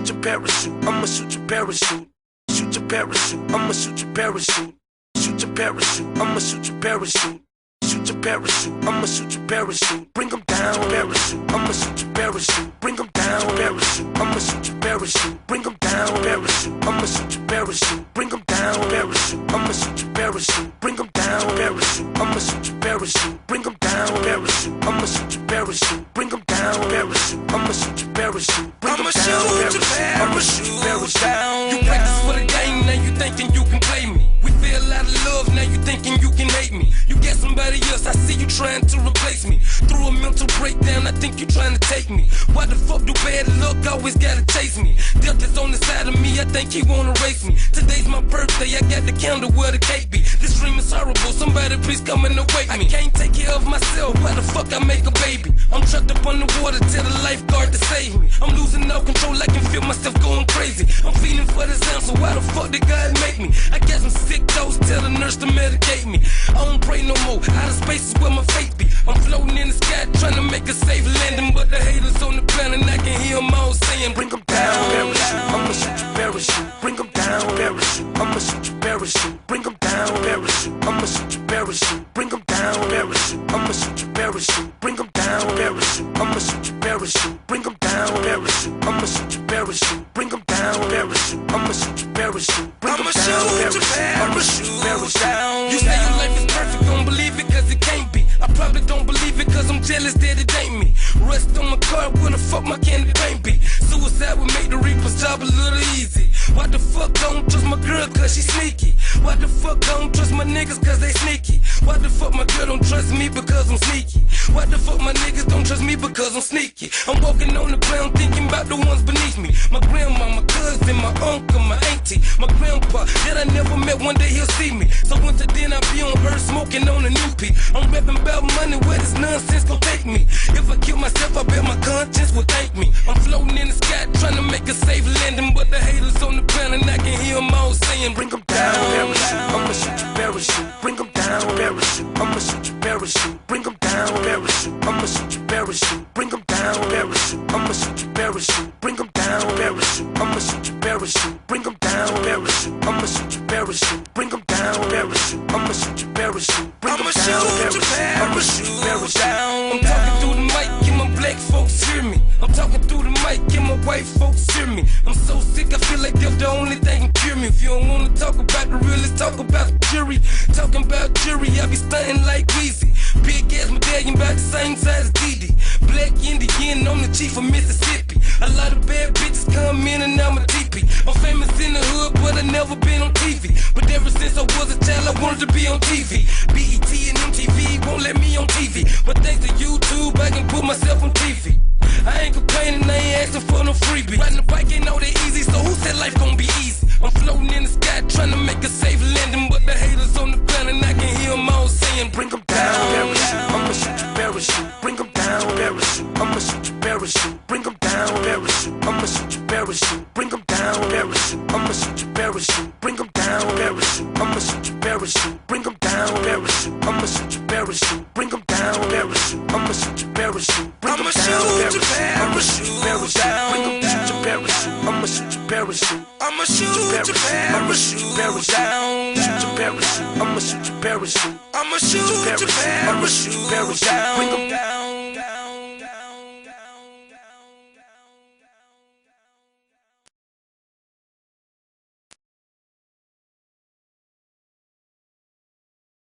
shoot your parachute. I'ma shoot your parachute. Shoot your parachute. I'ma shoot your parachute. Shoot your parachute. I'ma shoot your parachute. Shoot your parachute. I'ma shoot your parachute. Bring 'em down. Parachute. I'ma shoot your parachute. Bring 'em down. Parachute. I'ma shoot your parachute. Bring 'em down. Parachute. I'ma shoot your parachute. Bring 'em down. Parachute. I'ma shoot your parachute. Bring 'em down. Parachute. I'ma shoot your parachute. Bring 'em down. Parachute. I'ma shoot your parachute. Bring 'em down. Parachute. I'ma shoot your parachute. Bring 'em down. Shoot your parachute down. You practice for the game, now you thinking you can play me. We feel a lot of love, now you thinking you can hate me. You get somebody else, I see you trying to replace me. Through a mental breakdown, I think you trying to take me. Why the fuck do bad luck always gotta chase me? Death is on the side of me, I think he wanna race me. Today's my birthday, I got the candle where the cake be. This dream is horrible, somebody please come and awake me. I can't take care of myself, why the fuck I make a baby? I'm trapped up on the water, tell the lifeguard to save me. I'm losing all control, I can feel myself going crazy. I'm feeling for this answer, why the fuck did God make me? I got some sick dose, tell the nurse to medicate me. I don't pray no more, outer space is where my faith be. I'm floating in the sky, trying to make a safe landing, but the haters on the planet, I can hear them all saying, bring 'em down. Parachute. I'ma shoot your parachute. Bring 'em down. Parachute. I'ma shoot your parachute. Bring 'em down. Parachute. I'ma shoot your parachute. Bring 'em down. Parachute. I'ma shoot your parachute. Bring 'em down. Parachute. I'ma shoot your parachute. Bring 'em down. Parachute. I'ma shoot your parachute. Bring 'em down. Parachute. I'ma shoot your parachute. Bring 'em down. Shoot your parachute down. You say your life is perfect, don't believe it cause it can't be. I probably don't believe it cause I'm jealous that it ain't me. Rust on my car, where the fuck my candy paint be? Suicide would make the reaper's job a little easy. Why the fuck I don't trust my girl cause she sneaky? Why the fuck I don't trust my niggas cause they sneaky? Why the fuck my girl don't trust me because I'm sneaky? Why the fuck my niggas don't trust me because I'm sneaky? I'm walking on the ground thinking about the ones beneath me. My grandma, my cousin, my uncle, my auntie, my grandpa that I never met, one day he'll see me. So until then I'll be on earth smoking on a new P. I'm rapping about money, where this nonsense gon' take me? If I kill myself, I bet my conscience will thank me. I'm floating in the sky trying to make a safe landing, but the haters on the ground and I can hear them all saying, bring 'em down. Parachute. I'ma shoot your parachute. Bring 'em down. Parachute. I'ma shoot your parachute. Bring 'em down. Parachute. I'ma shoot your parachute. Bring 'em down. Parachute. I'ma shoot your parachute. Bring 'em down. Parachute. I'ma shoot your parachute. Bring 'em down. Parachute. I'ma shoot your parachute. Bring 'em down. Parachute. I'ma shoot your parachute. Bring 'em down. Shoot your parachute down. I'm talking through the mic, and my black folks hear me. I'm talking through the mic, and my white folks hear me. I'm so sick, I feel like they're the only thing can cure me. If you don't wanna talk about the real, let's talk about the jury. Talking about jury, I be stunting like Weezy. Big ass medallion about the same size as Didi. Black Indian, I'm the chief of Mississippi. A lot of bad bitches come in and I'm a TP. I'm famous in the hood, but I never been on TV. But ever since I was a child, I wanted to be on TV. BET and MTV won't let me on TV, but thanks to YouTube, I can put myself on TV. I ain't complaining, I ain't asking for no freebie. Riding the bike ain't all that easy, so who said life gon' be easy? I'm floating in the sky trying to make a safe landing, but the haters on the ground and I can hear them all saying, bring 'em down. Parachute. I'ma shoot your parachute. Bring 'em down. Parachute. I'ma shoot your parachute. Bring 'em down. Parachute. I'ma shoot your parachute. Bring 'em down. Parachute. I'ma shoot your parachute. Bring 'em down. Parachute. I'ma shoot your parachute. Bring 'em down. Parachute. I'ma shoot your parachute. Bring 'em down. Parachute. I'ma shoot your parachute. Bring 'em down. Shoot your parachute down. Bring 'em down. Parachute. I'ma shoot your parachute. I'ma shoot your parachute down. Shoot your parachute. I'ma shoot your parachute. I'ma shoot your parachute down. Bring 'em down.